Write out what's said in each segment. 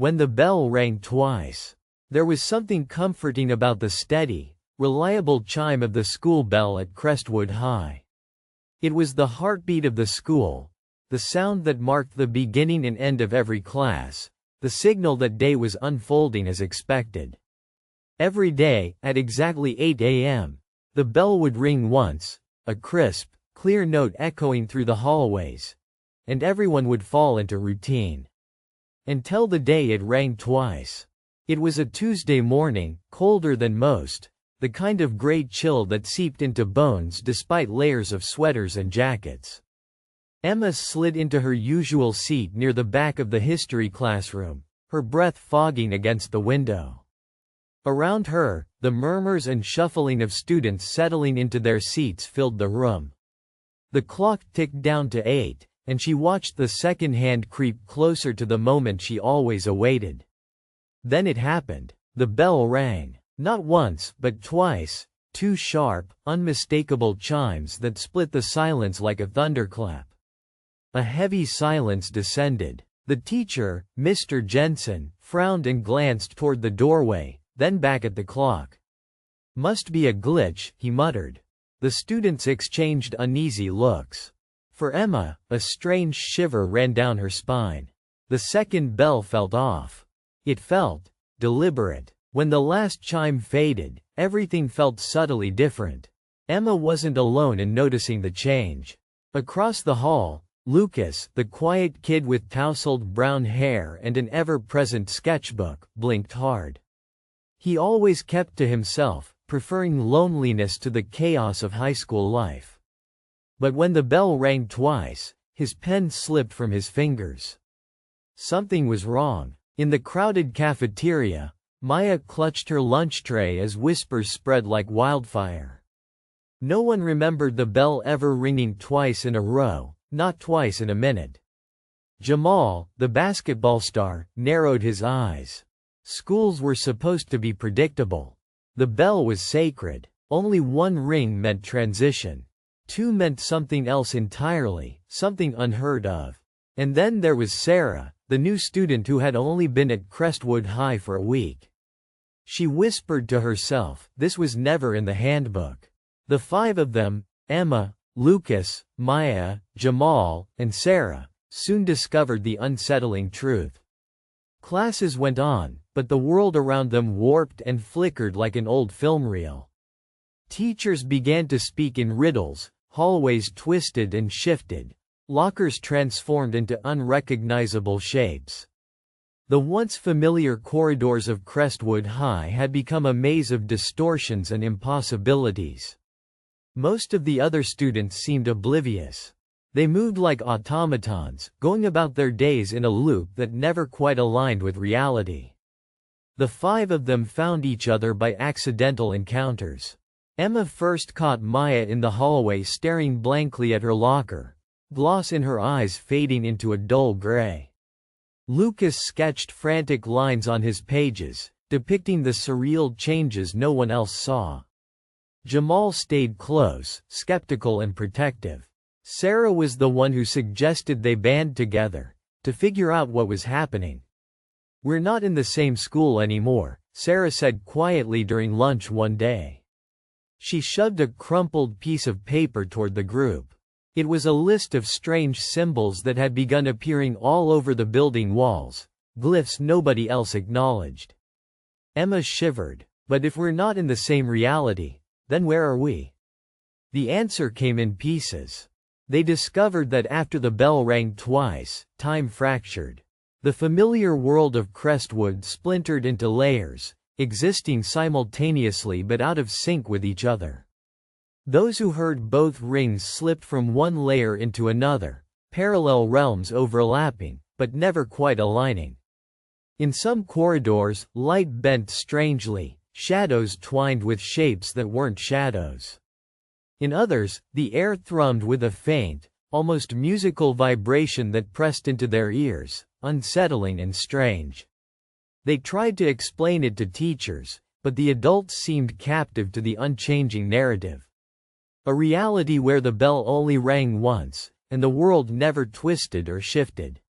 When the bell rang twice, there was something comforting about the steady, reliable chime of the school bell at Crestwood High. It was the heartbeat of the school, the sound that marked the beginning and end of every class, the signal that day was unfolding as expected. Every day, at exactly 8 a.m., the bell would ring once, a crisp, clear note echoing through the hallways, and everyone would fall into routine. Until the day it rang twice. It was a Tuesday morning, colder than most, the kind of gray chill that seeped into bones despite layers of sweaters and jackets. Emma slid into her usual seat near the back of the history classroom, her breath fogging against the window. Around her, the murmurs and shuffling of students settling into their seats filled the room. The clock ticked down to 8, and she watched the second hand creep closer to the moment she always awaited. Then it happened. The bell rang. Not once, but twice, two sharp, unmistakable chimes that split the silence like a thunderclap. A heavy silence descended. The teacher, Mr. Jensen, frowned and glanced toward the doorway, then back at the clock. "Must be a glitch," he muttered. The students exchanged uneasy looks. For Emma, a strange shiver ran down her spine. The second bell felt off. It felt deliberate. When the last chime faded, everything felt subtly different. Emma wasn't alone in noticing the change. Across the hall, Lucas, the quiet kid with tousled brown hair and an ever-present sketchbook, blinked hard. He always kept to himself, preferring loneliness to the chaos of high school life. But when the bell rang twice, his pen slipped from his fingers. Something was wrong. In the crowded cafeteria, Maya clutched her lunch tray as whispers spread like wildfire. No one remembered the bell ever ringing twice in a row, not twice in a minute. Jamal, the basketball star, narrowed his eyes. Schools were supposed to be predictable. The bell was sacred. Only one ring meant transition. Two meant something else entirely, something unheard of. And then there was Sarah, the new student who had only been at Crestwood High for a week. She whispered to herself, this was never in the handbook. The five of them, Emma, Lucas, Maya, Jamal, and Sarah, soon discovered the unsettling truth. Classes went on, but the world around them warped and flickered like an old film reel. Teachers began to speak in riddles, hallways twisted and shifted, lockers transformed into unrecognizable shapes. The once familiar corridors of Crestwood High had become a maze of distortions and impossibilities. Most of the other students seemed oblivious. They moved like automatons, going about their days in a loop that never quite aligned with reality. The five of them found each other by accidental encounters. Emma first caught Maya in the hallway staring blankly at her locker, gloss in her eyes fading into a dull gray. Lucas sketched frantic lines on his pages, depicting the surreal changes no one else saw. Jamal stayed close, skeptical and protective. Sarah was the one who suggested they band together, to figure out what was happening. "We're not in the same school anymore," Sarah said quietly during lunch one day. She shoved a crumpled piece of paper toward the group. It was a list of strange symbols that had begun appearing all over the building walls, glyphs nobody else acknowledged. Emma shivered. "But if we're not in the same reality, then where are we?" The answer came in pieces. They discovered that after the bell rang twice, time fractured. The familiar world of Crestwood splintered into layers, existing simultaneously but out of sync with each other. Those who heard both rings slipped from one layer into another, parallel realms overlapping, but never quite aligning. In some corridors, light bent strangely, shadows twined with shapes that weren't shadows. In others, the air thrummed with a faint, almost musical vibration that pressed into their ears, unsettling and strange. They tried to explain it to teachers, but the adults seemed captive to the unchanging narrative. A reality where the bell only rang once, and the world never twisted or shifted.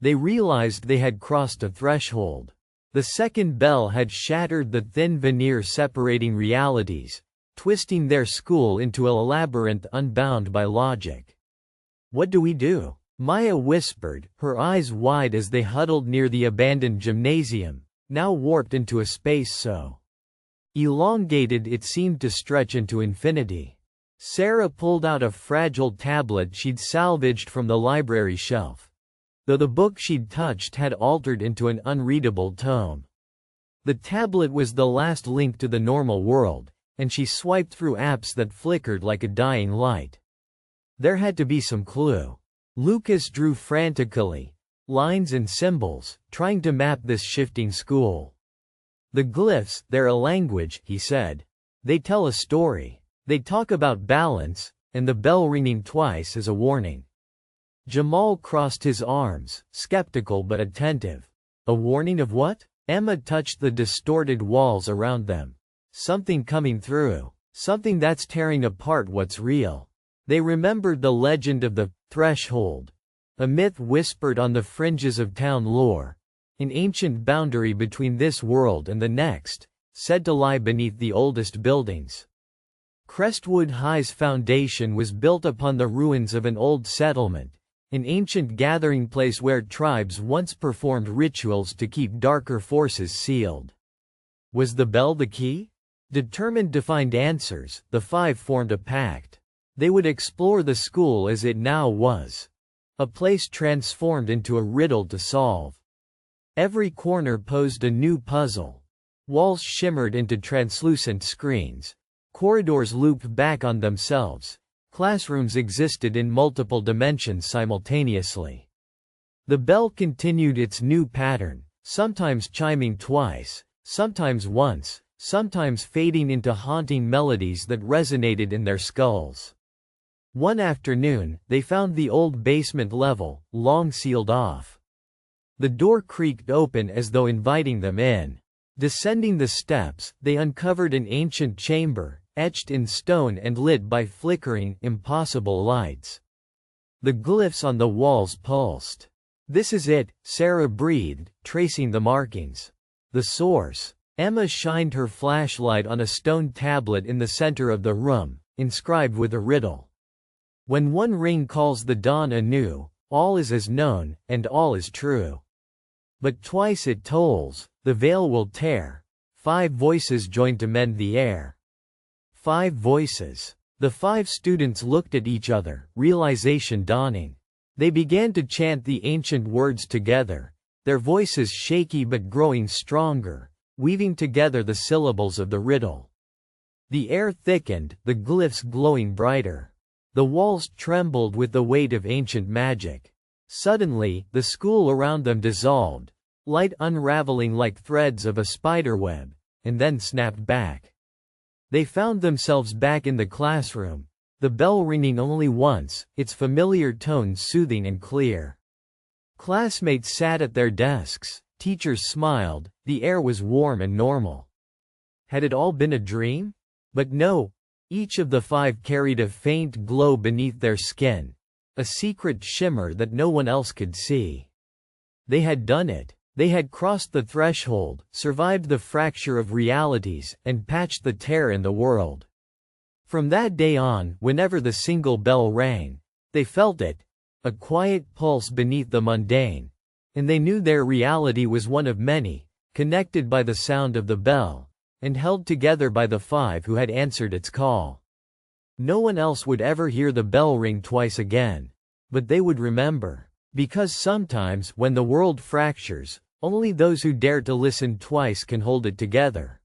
They realized they had crossed a threshold. The second bell had shattered the thin veneer separating realities, twisting their school into a labyrinth unbound by logic. "What do we do?" Maya whispered, her eyes wide as they huddled near the abandoned gymnasium, now warped into a space so elongated it seemed to stretch into infinity. Sarah pulled out a fragile tablet she'd salvaged from the library shelf. Though the book she'd touched had altered into an unreadable tome. The tablet was the last link to the normal world, and she swiped through apps that flickered like a dying light. There had to be some clue. Lucas drew frantically, lines and symbols, trying to map this shifting school. "The glyphs, they're a language," he said. "They tell a story. They talk about balance, and the bell ringing twice is a warning." Jamal crossed his arms, skeptical but attentive. "A warning of what?" Emma touched the distorted walls around them. "Something coming through. Something that's tearing apart what's real." They remembered the legend of the threshold, a myth whispered on the fringes of town lore, an ancient boundary between this world and the next, said to lie beneath the oldest buildings. Crestwood High's foundation was built upon the ruins of an old settlement, an ancient gathering place where tribes once performed rituals to keep darker forces sealed. Was the bell the key? Determined to find answers, the five formed a pact. They would explore the school as it now was, a place transformed into a riddle to solve. Every corner posed a new puzzle. Walls shimmered into translucent screens. Corridors looped back on themselves. Classrooms existed in multiple dimensions simultaneously. The bell continued its new pattern, sometimes chiming twice, sometimes once, sometimes fading into haunting melodies that resonated in their skulls. One afternoon, they found the old basement level, long sealed off. The door creaked open as though inviting them in. Descending the steps, they uncovered an ancient chamber, etched in stone and lit by flickering, impossible lights. The glyphs on the walls pulsed. "This is it," Sarah breathed, tracing the markings. "The source." Emma shined her flashlight on a stone tablet in the center of the room, inscribed with a riddle. "When one ring calls the dawn anew, all is as known, and all is true. But twice it tolls, the veil will tear. 5 voices join to mend the air." 5 voices. The 5 students looked at each other, realization dawning. They began to chant the ancient words together, their voices shaky but growing stronger, weaving together the syllables of the riddle. The air thickened, the glyphs glowing brighter. The walls trembled with the weight of ancient magic. Suddenly, the school around them dissolved, light unraveling like threads of a spiderweb, and then snapped back. They found themselves back in the classroom, the bell ringing only once, its familiar tones soothing and clear. Classmates sat at their desks, teachers smiled, the air was warm and normal. Had it all been a dream? But no. Each of the 5 carried a faint glow beneath their skin, a secret shimmer that no one else could see. They had done it. They had crossed the threshold, survived the fracture of realities, and patched the tear in the world. From that day on, whenever the single bell rang, they felt it, a quiet pulse beneath the mundane, and they knew their reality was one of many, connected by the sound of the bell, and held together by the 5 who had answered its call. No one else would ever hear the bell ring twice again. But they would remember. Because sometimes, when the world fractures, only those who dare to listen twice can hold it together.